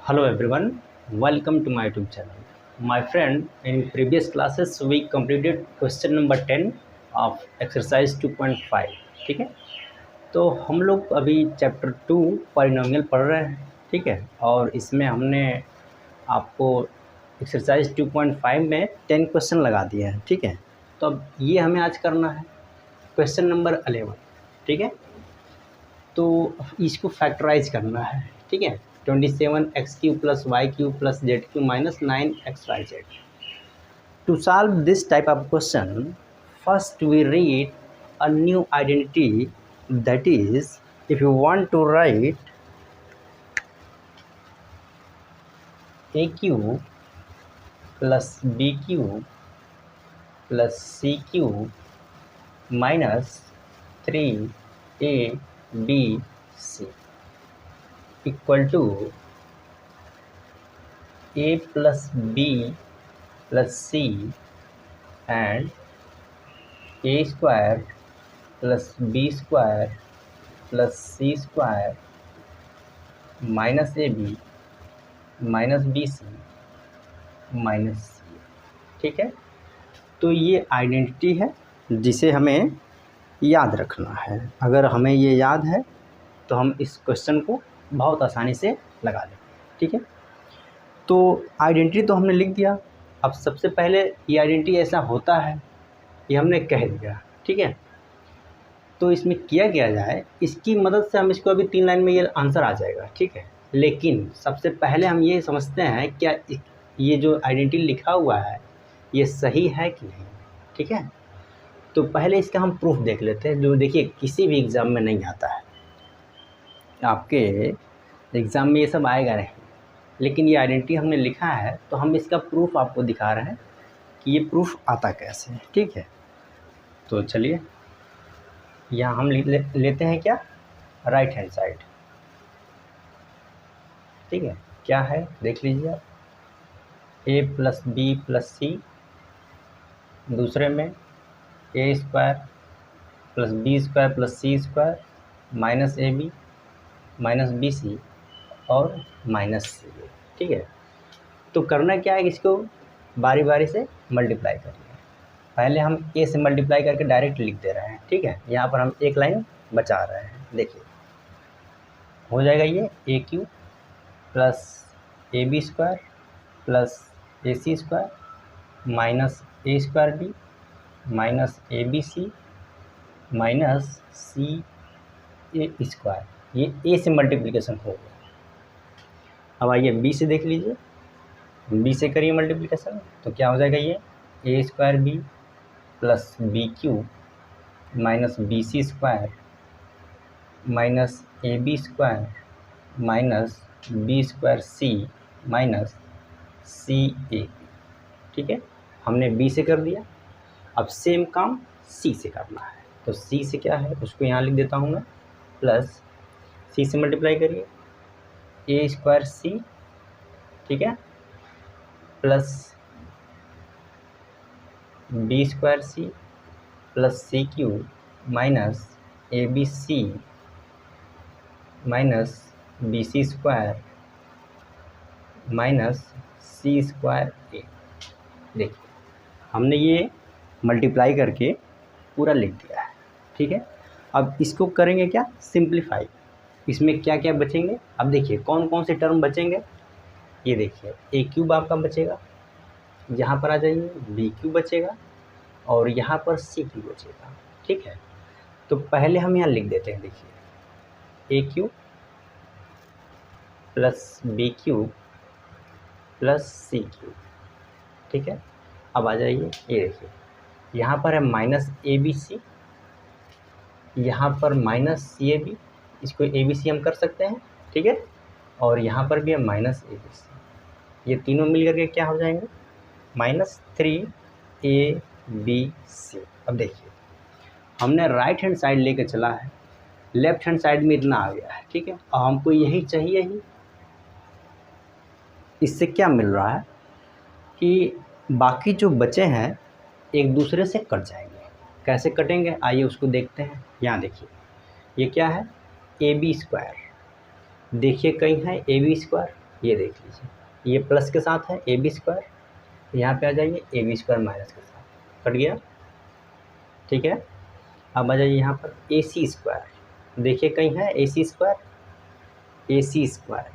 Hello everyone, welcome to my YouTube channel. My friend, in previous classes we completed question number 10 of exercise 2.5. ठीक है, तो हम लोग अभी चैप्टर 2 पॉलिनोमियल पढ़ रहे हैं. ठीक है, और इसमें हमने आपको एक्सरसाइज 2.5 में 10 क्वेश्चन लगा दिए हैं. ठीक है, तो अब ये हमें आज करना है क्वेश्चन नंबर 11. ठीक है, तो इसको फैक्टराइज करना है. ठीक है, 27x³ + y³ + z³ - 9xyz. To solve this type of question, first we read a new identity, that is, if you want to write a³ + b³ + c³ - 3abc equal to a plus b plus c and a square plus b square plus c square minus ab minus bc minus c. ठीक है, तो ये identity है जिसे हमें याद रखना है. अगर हमें ये याद है तो हम इस क्वेश्चन को बहुत आसानी से लगा लेंगे. ठीक है, तो आइडेंटिटी तो हमने लिख दिया. अब सबसे पहले ये आइडेंटिटी ऐसा होता है ये हमने कह दिया. ठीक है, तो इसमें किया क्या जाए, इसकी मदद से हम इसको अभी 3 लाइन में ये आंसर आ जाएगा. ठीक है, लेकिन सबसे पहले हम ये समझते हैं क्या ये जो आइडेंटिटी लिखा हुआ है ये सही है कि नहीं. ठीक है, तो पहले इसका हम प्रूफ देख लेते हैं, जो देखिए किसी भी एग्ज़ाम में नहीं आता है. आपके एग्ज़ाम में ये सब आएगा नहीं, लेकिन ये आइडेंटिटी हमने लिखा है तो हम इसका प्रूफ आपको दिखा रहे हैं कि ये प्रूफ आता कैसे है. ठीक है, तो चलिए यहाँ हम लेते हैं क्या, राइट हैंड साइड. ठीक है, क्या है देख लीजिए आप, a + b + c, दूसरे में a² + b² + c² - ab minus bc और -c. ठीक है, तो करना क्या है, इसको बारी बारी से मल्टीप्लाई करिए. पहले हम a से मल्टीप्लाई करके डायरेक्ट लिख दे रहे हैं. ठीक है, यहाँ पर हम एक लाइन बचा रहे हैं. देखिए हो जाएगा ये a³ + ab² + ac² minus a² b minus abc minus ca². ये a से मल्टीप्लिकेशन हो गया. अब आइए b से देख लीजिए, b से करिए मल्टीप्लिकेशन, तो क्या हो जाएगा, ये a² b + b³ minus bc² minus ab² minus b² c minus ca. ठीक है, हमने b से कर दिया. अब सेम काम c से करना है, तो c से क्या है उसको यहाँ लिख देता हूँ मैं, प्लस c से मल्टीप्लाई करिए a² c. ठीक है, plus b² c plus c³ minus abc minus bc² minus c² a. देखिए हमने ये मल्टीप्लाई करके पूरा लिख दिया है. ठीक है, अब इसको करेंगे क्या, सिंप्लीफाई. इसमें क्या क्या बचेंगे, अब देखिए कौन कौन से टर्म बचेंगे. ये देखिए a³ आपका बचेगा, यहाँ पर आ जाइए b³ बचेगा और यहाँ पर c³ बचेगा. ठीक है, तो पहले हम यहाँ लिख देते हैं. देखिए a³ + b³ + c³. ठीक है, अब आ जाइए, ये देखिए यहाँ पर है -abc, यहाँ पर -cab, इसको abc हम कर सकते हैं. ठीक है, और यहाँ पर भी है -abc. ये तीनों मिल करके क्या हो जाएंगे, -3abc. अब देखिए हमने राइट हैंड साइड लेके चला है, लेफ्ट हैंड साइड में इतना आ गया है. ठीक है, और हमको यही चाहिए ही. इससे क्या मिल रहा है कि बाकी जो बचे हैं एक दूसरे से कट जाएंगे. कैसे कटेंगे आइए उसको देखते हैं. यहाँ देखिए ये क्या है, ab². देखिए कहीं है ab², ये देख लीजिए, ये प्लस के साथ है ए बी स्क्वायर, यहाँ पे आ जाइए ए बी स्क्वायर माइनस के साथ, कट गया। ठीक है, अब आ जाइए यहाँ पर ए सी स्क्वायर, देखिए कहीं है ए सी स्क्वायर, ए सी स्क्वायर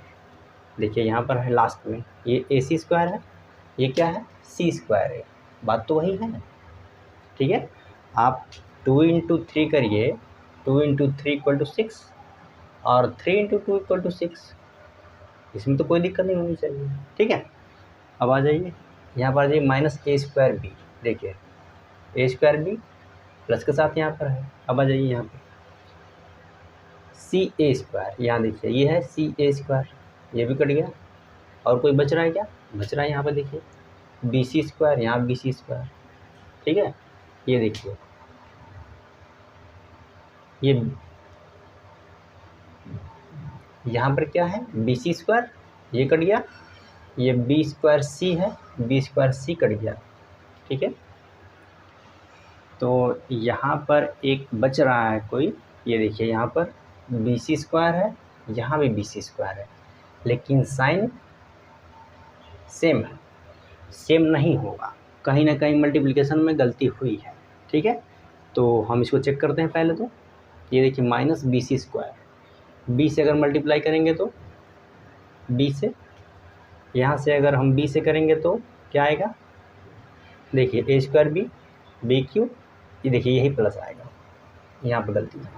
देखिए यहाँ पर है लास्ट में, ये ए सी स्क्वायर है, ये क्या है सी स्क्वायर है, बात तो वही है। ठीक है, आप 2 इंटू 3 करिए, 2 इंटू 3 इक्वल टू 6 और 3 इंटू 2 इक्वल टू 6, इसमें तो कोई दिक्कत नहीं होनी चाहिए। ठीक है, अब आ जाइए यहाँ पर आ जाइए माइनस ए स्क्वायर बी, देखिए ए स्क्वायर बी प्लस के साथ यहाँ पर है। अब आ जाइए यहाँ पर सी ए स्क्वायर, यहाँ देखिए ये है सी ए स्क्वायर, ये भी कट गया। और कोई बच रहा है क्या, बच रहा है यहाँ पर देखिए बी सी स्क्वायर, यहाँ बी सी स्क्वायर। ठीक है, ये देखिए ये यहाँ पर क्या है बी सी स्क्वायर, ये कट गया, ये बी स्क्वायर सी है, बी स्क्वायर सी कट गया। ठीक है, तो यहाँ पर एक बच रहा है कोई, ये देखिए यहाँ पर बी सी स्क्वायर है, यहाँ भी बी सी स्क्वायर है, लेकिन साइन सेम है, सेम नहीं होगा, कहीं ना कहीं मल्टीप्लिकेशन में गलती हुई है। ठीक है, तो हम इसको चेक करते हैं पहले। तो ये देखिए minus B C square, B से अगर मल्टीप्लाई करेंगे तो बी से, यहाँ से अगर हम बी से करेंगे तो क्या आएगा, देखिए ए स्क्वायर बी, बी क्यू, ये देखिए यही प्लस आएगा, यहाँ पर गलती है,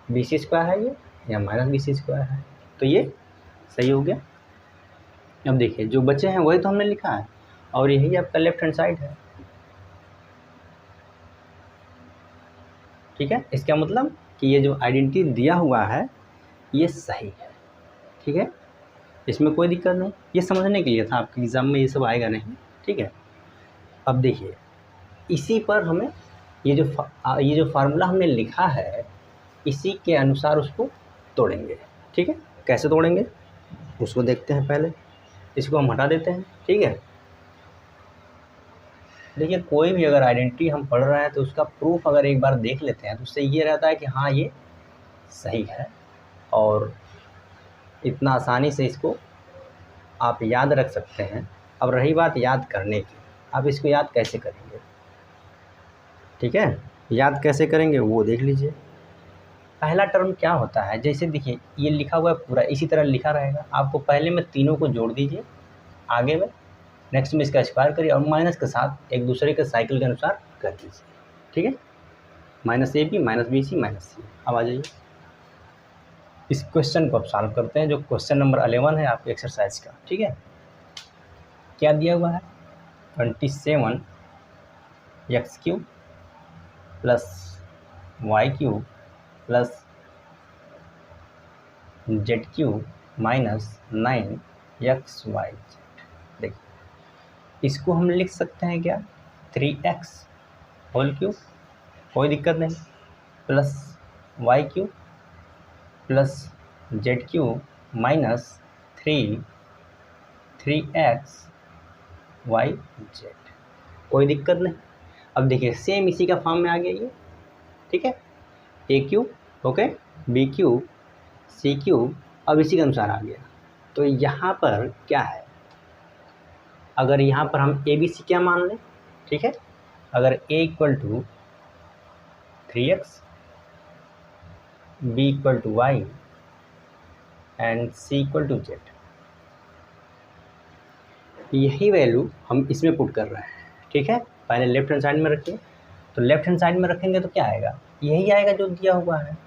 बी सी स्क्वायर है ये, यहाँ माइनस बी सी स्क्वायर है, तो ये सही हो गया। अब देखिए जो बचे हैं वही तो हमने लिखा है, और यही आपका लेफ्ट हैंड साइड है। ठीक है, इसका मतलब कि ये जो आइडेंटिटी दिया हुआ है ये सही है। ठीक है, इसमें कोई दिक्कत नहीं, ये समझने के लिए था, आपके एग्ज़ाम में ये सब आएगा नहीं। ठीक है, अब देखिए इसी पर हमें ये जो फार्मूला हमने लिखा है इसी के अनुसार उसको तोड़ेंगे। ठीक है, कैसे तोड़ेंगे उसको देखते हैं पहले, इसको हम हटा देते हैं। ठीक है, देखिए कोई भी अगर आइडेंटिटी हम पढ़ रहे हैं तो उसका प्रूफ अगर एक बार देख लेते हैं तो उससे ये रहता है कि हाँ ये सही है, और इतना आसानी से इसको आप याद रख सकते हैं। अब रही बात याद करने की, आप इसको याद कैसे करेंगे। ठीक है, याद कैसे करेंगे वो देख लीजिए। पहला टर्म क्या होता है, जैसे देखिए ये लिखा हुआ है पूरा इसी तरह लिखा रहेगा, आपको पहले में तीनों को जोड़ दीजिए, आगे में नेक्स्ट में इसका स्क्वायर करिए और माइनस के साथ एक दूसरे के साइकिल के अनुसार कर दीजिए। ठीक है, minus A B minus B C minus C. अब आ जाइए इस क्वेश्चन को अब सॉल्व करते हैं, जो क्वेश्चन नंबर 11 है आपके एक्सरसाइज का। ठीक है, क्या दिया हुआ है 27 x cube plus Y cube plus Z cube minus 9 x y z. देखिए इसको हम लिख सकते हैं क्या 3x होल क्यूब, कोई दिक्कत नहीं, plus Y cube plus Z cube minus 3x y z, कोई दिक्कत नहीं। अब देखिए सेम इसी का फॉर्म में आ गया ये। ठीक है, ए cube okay, B cube C cube अब इसी के अनुसार आ गया। तो यहाँ पर क्या है, अगर यहाँ पर हम ए बी सी क्या मान लें। ठीक है, अगर A equal to 3x, B equal to Y and C equal to Z, यही वैल्यू हम इसमें पुट कर रहे हैं। ठीक है, पहले लेफ्ट हैंड साइड में रखिए, तो लेफ्ट हैंड साइड में रखेंगे तो क्या आएगा, यही आएगा जो दिया हुआ है,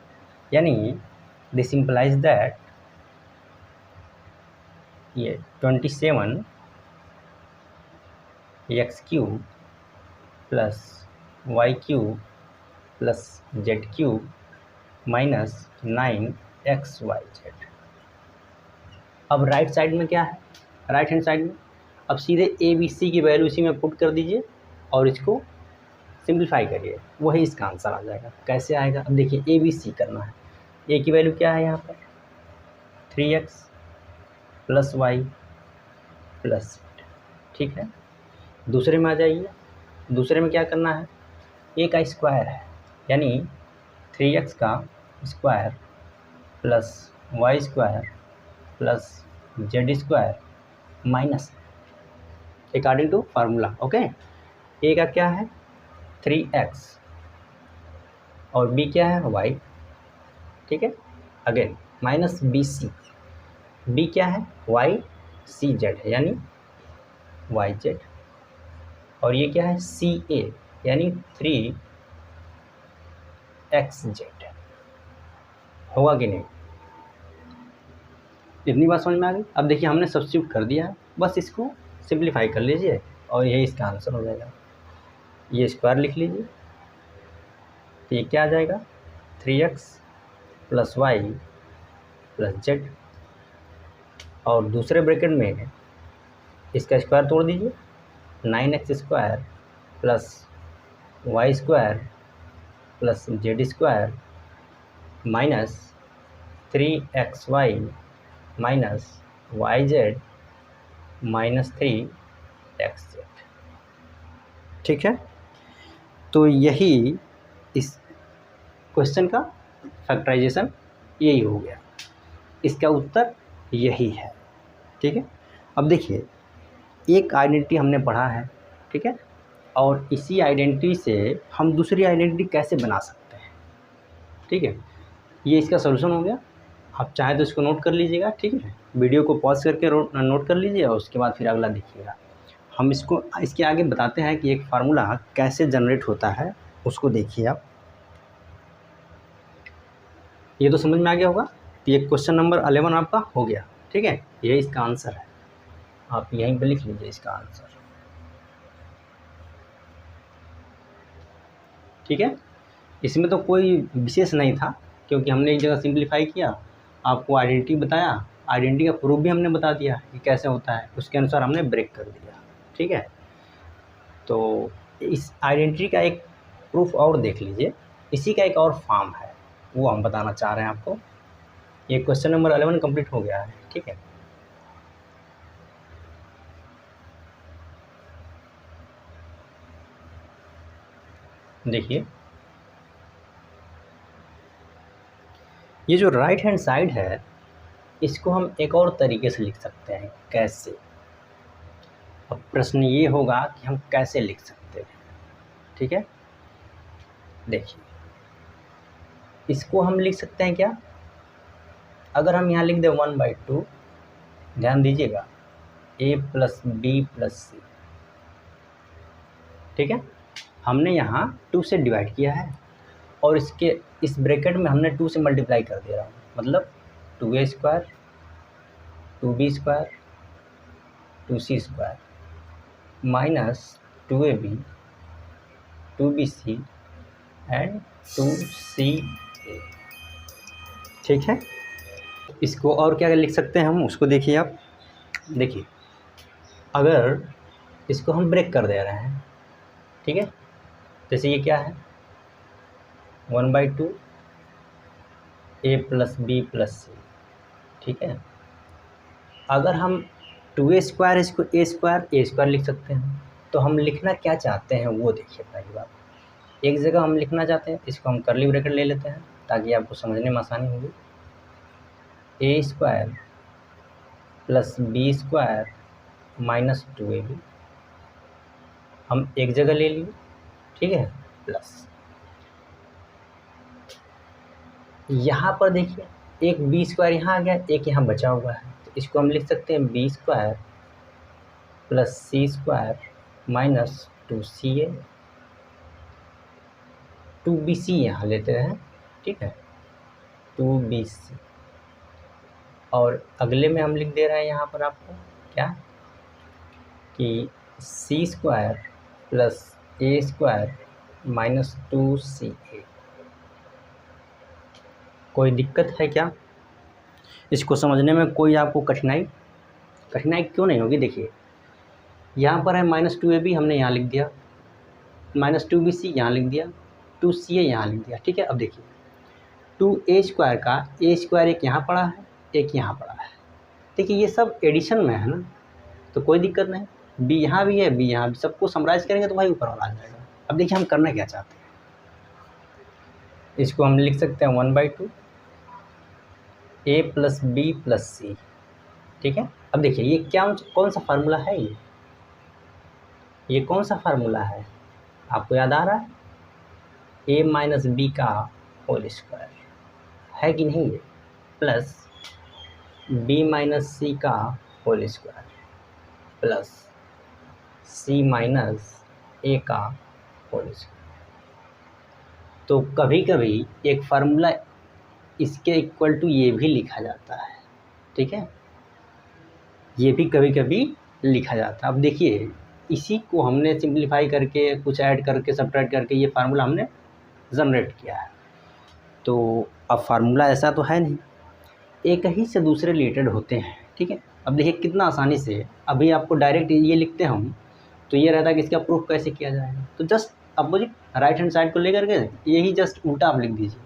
यानी दिस इम्प्लाइज दैट ये 27 x cube plus Y cube plus Z cube minus 9 x y z. अब राइट साइड में क्या है, राइट हैंड साइड में अब सीधे ए बी सी की वैल्यू इसी में पुट कर दीजिए और इसको सिंप्लीफाई करिए, वही इसका आंसर आ जाएगा। कैसे आएगा, अब देखिए ए बी सी करना है, ए की वैल्यू क्या है यहाँ पर 3x प्लस वाई प्लस, ठीक है। दूसरे में आ जाइए, दूसरे में क्या करना है, ए का स्क्वायर है यानी 3x का square plus Y square plus Z square minus according to formula. Okay, A का क्या है 3x और बी क्या है y, ठीक है। Again minus B C, B क्या है वाई, सी जेड है यानी वाई जेड, और ये क्या है सी ए यानी 3x जेड। होगा कि नहीं, इतनी बात समझ में आ गई। अब देखिए हमने सब्स्टिट्यूट कर दिया है, बस इसको सिंप्लीफाई कर लीजिए और यही इसका आंसर हो जाएगा। ये स्क्वायर लिख लीजिए, तो ये क्या आ जाएगा 3x plus Y plus Z, और दूसरे ब्रैकेट में इसका स्क्वायर तोड़ दीजिए 9x square plus Y square plus Z square minus 3xy minus Y Z minus 3x Z. ठीक है, तो यही इस क्वेश्चन का फैक्टराइजेशन यही हो गया, इसका उत्तर यही है। ठीक है, अब देखिए एक आइडेंटिटी हमने पढ़ा है, ठीक है, और इसी आइडेंटिटी से हम दूसरी आइडेंटिटी कैसे बना सकते हैं। ठीक है, ये इसका सलूशन हो गया। आप चाहे तो इसको नोट कर लीजिएगा, ठीक है, वीडियो को पॉज करके नोट कर लीजिए और उसके बाद फिर अगला देखिएगा। हम इसको इसके आगे बताते हैं कि एक फार्मूला कैसे जनरेट होता है, उसको देखिए आप। ये तो समझ में आ गया होगा, ये क्वेश्चन नंबर 11 आपका हो गया। ठीक है, ये इसका आंसर है, आप यहीं पे लिख लीजिए इसका आंसर। ठीक है, इसमें तो कोई विशेष नहीं था क्योंकि हमने एक जगह सिंप्लीफाई किया, आपको आइडेंटिटी बताया, आइडेंटिटी का प्रूफ भी हमने बता दिया कि कैसे होता है, उसके अनुसार हमने ब्रेक कर दिया। ठीक है, तो इस आइडेंटिटी का एक प्रूफ और देख लीजिए, इसी का एक और फॉर्म है, वो हम बताना चाह रहे हैं आपको। ये क्वेश्चन नंबर 11 कंप्लीट हो गया है। ठीक है, देखिए ये जो राइट हैंड साइड है इसको हम एक और तरीके से लिख सकते हैं, कैसे। अब प्रश्न ये होगा कि हम कैसे लिख सकते हैं। ठीक है, देखिए इसको हम लिख सकते हैं क्या, अगर हम यहाँ लिख दें 1/2, ध्यान दीजिएगा a प्लस बी प्लस सी। ठीक है, हमने यहाँ 2 से डिवाइड किया है और इसके इस ब्रैकेट में हमने 2 से मल्टीप्लाई कर दे रहा हूँ, मतलब 2a square 2b square 2c square minus 2ab 2bc and 2ca। ठीक है, इसको और क्या लिख सकते हैं हम, उसको देखिए आप। देखिए अगर इसको हम ब्रेक कर दे रहे हैं, ठीक है, जैसे ये क्या है 1/2 a प्लस बी प्लस सी। ठीक है, अगर हम 2a स्क्वायर इसको a स्क्वायर लिख सकते हैं, तो हम लिखना क्या चाहते हैं वो देखिए। पहली बात, एक जगह हम लिखना चाहते हैं, इसको हम कर्ली ब्रैकेट ले लेते हैं ताकि आपको समझने में आसानी होगी। a square plus B square minus 2ab हम एक जगह ले लिए, ठीक है, प्लस यहाँ पर देखिए एक बी स्क्वायर यहाँ आ गया, एक यहाँ बचा हुआ है, तो इसको हम लिख सकते हैं बी स्क्वायर प्लस सी स्क्वायर माइनस 2ca 2bc यहाँ लेते हैं। ठीक है, 2bc, और अगले में हम लिख दे रहे हैं यहाँ पर आपको क्या कि सी स्क्वायर प्लस ए स्क्वायर माइनस 2ca। कोई दिक्कत है क्या, इसको समझने में कोई आपको कठिनाई क्यों नहीं होगी। देखिए यहाँ पर है माइनस 2ab हमने यहाँ लिख दिया, माइनस 2bc यहाँ लिख दिया, 2ca यहाँ लिख दिया। ठीक है, अब देखिए 2a स्क्वायर का a स्क्वायर एक यहाँ पड़ा है, एक यहाँ पड़ा है। देखिए ये सब एडिशन में है ना, तो कोई दिक्कत नहीं, b यहाँ भी है b यहाँ भी, सबको समराइज करेंगे तो भाई ऊपर वाला आ जाएगा। अब देखिए हम करना क्या चाहते हैं, इसको हम लिख सकते हैं 1/2 a प्लस बी प्लस सी। ठीक है। अब देखिए ये क्या कौन सा फार्मूला है, ये कौन सा फार्मूला है, आपको याद आ रहा है, ए माइनस बी का होल स्क्वायर है कि नहीं, ये प्लस बी माइनस सी का होल स्क्वायर प्लस सी माइनस ए का होल स्क्वायर। तो कभी कभी एक फार्मूला इसके इक्वल टू ये भी लिखा जाता है, ठीक है, ये भी कभी कभी लिखा जाता है। अब देखिए इसी को हमने सिंप्लीफाई करके कुछ ऐड करके सब्ट्रैक्ट करके ये फार्मूला हमने जनरेट किया है। तो अब फार्मूला ऐसा तो है नहीं, एक ही से दूसरे रिलेटेड होते हैं, ठीक है। अब देखिए कितना आसानी से, अभी आपको डायरेक्ट ये लिखते हम तो ये रहता है कि इसका प्रूफ कैसे किया जाएगा, तो just opposite right hand side को लेकर के यही जस्ट उल्टा आप लिख दीजिए,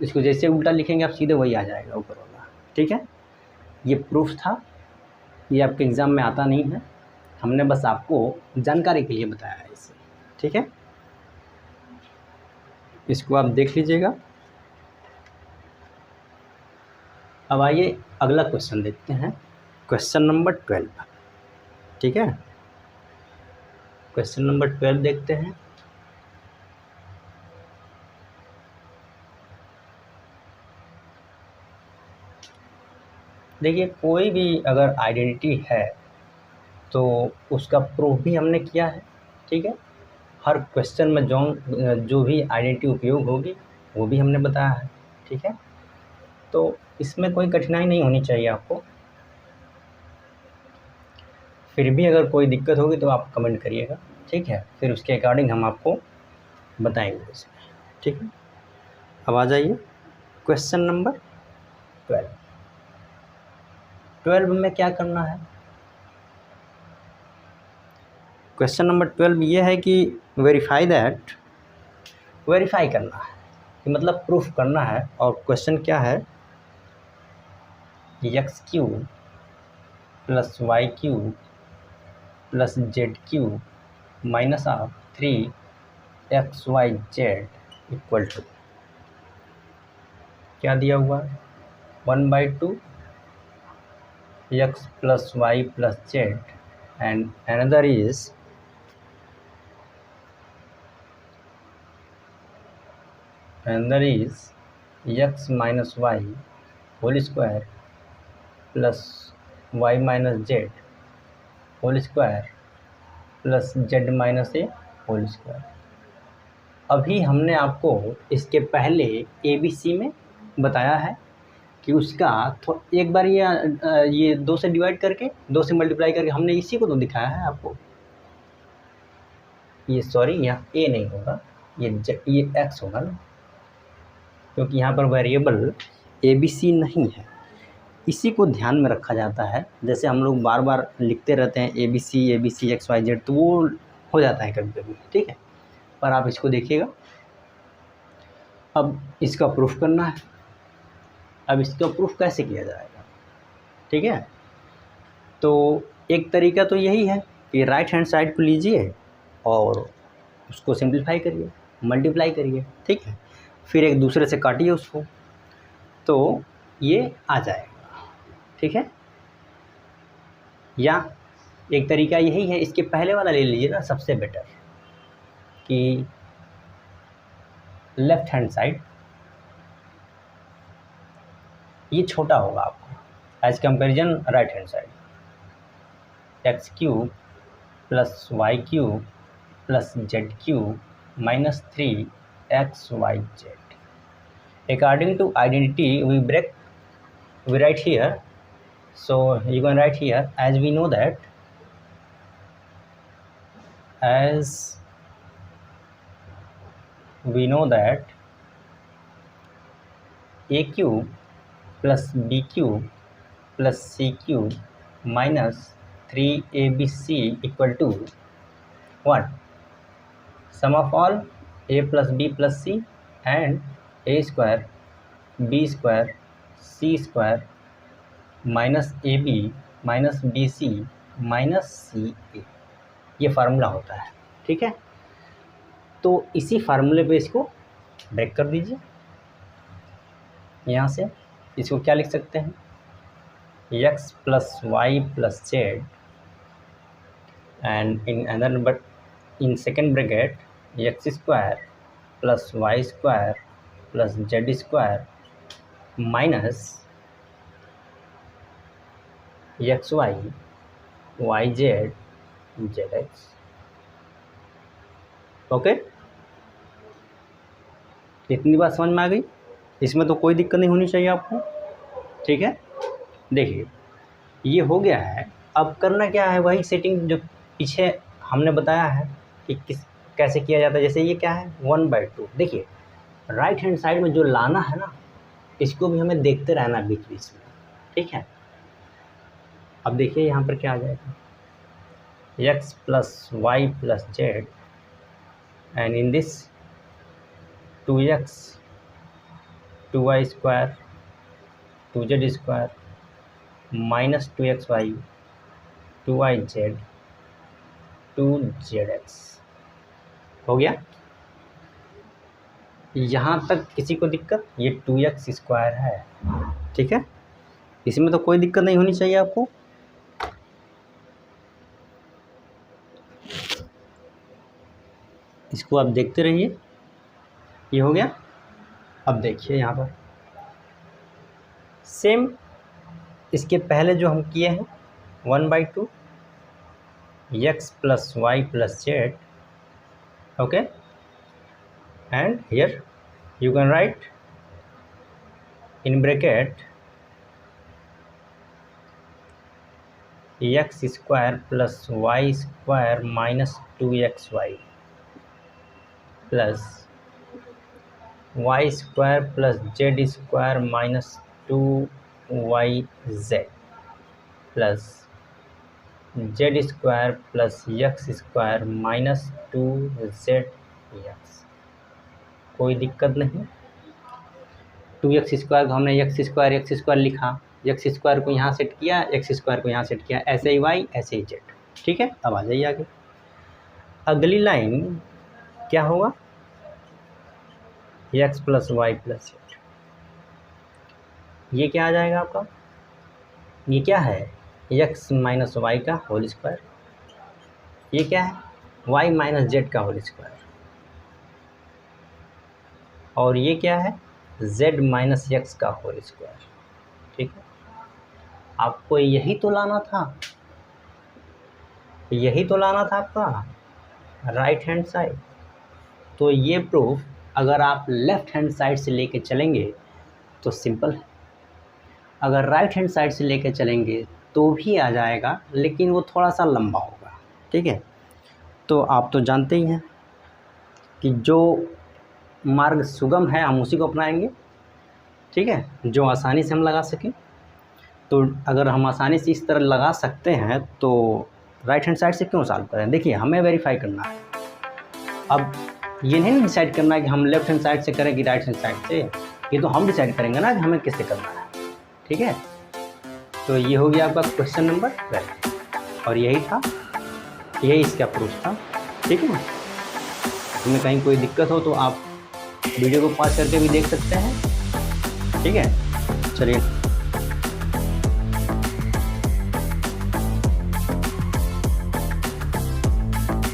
इसको जैसे उल्टा लिखेंगे आप सीधे वही आ जाएगा ऊपर वाला, ठीक है। ये प्रूफ था, ये आपके एग्ज़ाम में आता नहीं है, हमने बस आपको जानकारी के लिए बताया है इसे, ठीक है। इसको आप देख लीजिएगा। अब आइए अगला क्वेश्चन देखते हैं, क्वेश्चन नंबर 12, ठीक है। क्वेश्चन नंबर 12 देखते हैं। देखिए कोई भी अगर आइडेंटिटी है तो उसका प्रूफ भी हमने किया है, ठीक है। हर क्वेश्चन में जो भी आइडेंटिटी उपयोग होगी वो भी हमने बताया है, ठीक है। तो इसमें कोई कठिनाई नहीं होनी चाहिए आपको, फिर भी अगर कोई दिक्कत होगी तो आप कमेंट करिएगा, ठीक है, फिर उसके अकॉर्डिंग हम आपको बताएंगे इसमें, ठीक है। अब आ जाइए क्वेश्चन नंबर 12 में क्या करना है। क्वेश्चन नंबर 12 ये है कि वेरीफाई करना है, मतलब प्रूफ करना है। और क्वेश्चन क्या है, X cube plus Y cube plus Z cube minus of 3xyz equal to, क्या दिया हुआ है, 1/2 x plus Y plus Z and another is x minus Y whole square plus y minus Z whole square plus z minus A whole square. अभी हमने आपको इसके पहले ABC में बताया है कि उसका एक बार ये 2 से डिवाइड करके 2 से मल्टीप्लाई करके हमने इसी को तो दिखाया है आपको। ये सॉरी यहाँ A नहीं होगा, ये X होगा ना, क्योंकि यहाँ पर वेरिएबल ABC नहीं है, इसी को ध्यान में रखा जाता है। जैसे हम लोग बार बार लिखते रहते हैं ABC XYZ, तो वो हो जाता है कभी कभी, ठीक है। पर आप इसको देखिएगा, अब इसका प्रूफ करना है। अब इसका प्रूफ कैसे किया जाएगा, ठीक है। तो एक तरीका तो यही है कि राइट हैंड साइड को लीजिए और उसको सिंप्लीफाई करिए, मल्टीप्लाई करिए, ठीक है, फिर एक दूसरे से काटिए उसको, तो ये आ जाएगा, ठीक है। या एक तरीका यही है, इसके पहले वाला ले लीजिए ना, सबसे बेटर, कि लेफ्ट हैंड साइड ये छोटा होगा आपको as comparison right hand side, X cube plus Y cube plus Z cube minus 3xyz। According to identity we write here, so you can write here, as we know that a cube plus b cube plus c cube minus 3abc equal to what? Sum of all a plus b plus c and a square b square c square minus AB minus BC minus CA, ये formula होता है, ठीक है। तो इसी फार्मूले पे इसको ब्रेक कर दीजिए। यहाँ से इसको क्या लिख सकते हैं, x plus y plus z, and in another, but in second bracket, x square plus y square plus z square minus xy yz zx. Okay, इतनी बात समझ में आ गई? इसमें तो कोई दिक्कत नहीं होनी चाहिए आपको, ठीक है। देखिए ये हो गया है। अब करना क्या है, वही सेटिंग जो पीछे हमने बताया है कि कैसे किया जाता है। जैसे ये क्या है 1/2। देखिए राइट हैंड साइड में जो लाना है ना, इसको भी हमें देखते रहना बीच बीच में, ठीक है। अब देखिए यहाँ पर क्या आ जाएगा, x plus y plus z, and in this 2x 2y square 2z square minus 2xy 2yz 2zx हो गया। यहाँ तक किसी को दिक्कत? ये 2x स्क्वायर है, ठीक है, इसमें तो कोई दिक्कत नहीं होनी चाहिए आपको। इसको आप देखते रहिए, ये हो गया। अब देखिए यहाँ पर सेम इसके पहले जो हम किए हैं 1/2 x plus y plus z, okay, and here you can write in bracket x square plus y square minus 2xy plus y square plus z square minus 2yz plus z square plus x square minus 2zx। कोई दिक्कत नहीं। 2x square को हमने x square लिखा, x square को यहाँ set किया, x square को यहाँ सेट किया, ऐसे ही y ऐसे ही z, ठीक है। अब आ जाइए आगे। अगली लाइन क्या होगा, x plus y plus z। ये क्या आ जाएगा आपका, ये क्या है x माइनस वाई का होल स्क्वायर, ये क्या है y माइनस जेड का होल स्क्वायर, और ये क्या है z माइनस एक्स का होल स्क्वायर, ठीक है। आपको यही तो लाना था, यही तो लाना था आपका राइट हैंड साइड। तो ये प्रूफ अगर आप लेफ्ट हैंड साइड से लेके चलेंगे तो सिंपल है, अगर राइट हैंड साइड से लेके चलेंगे तो भी आ जाएगा, लेकिन वो थोड़ा सा लंबा होगा, ठीक है। तो आप तो जानते ही हैं कि जो मार्ग सुगम है हम उसी को अपनाएंगे, ठीक है, जो आसानी से हम लगा सकें। तो अगर हम आसानी से इस तरह लगा सकते हैं तो राइट हैंड साइड से क्यों सॉल्व करें। देखिए हमें वेरीफाई करना है, अब ये नहीं डिसाइड करना है कि हम लेफ्ट हैंड साइड से करें कि राइट हैंड साइड से, ये तो हम डिसाइड करेंगे ना कि हमें किससे करना है, ठीक है। तो ये हो गया आपका क्वेश्चन नंबर 12, और यही था, यही इसका प्रूफ था, ठीक है। तुम्हें कहीं कोई दिक्कत हो तो आप वीडियो को पॉज करके भी देख सकते हैं, ठीक है। चलिए।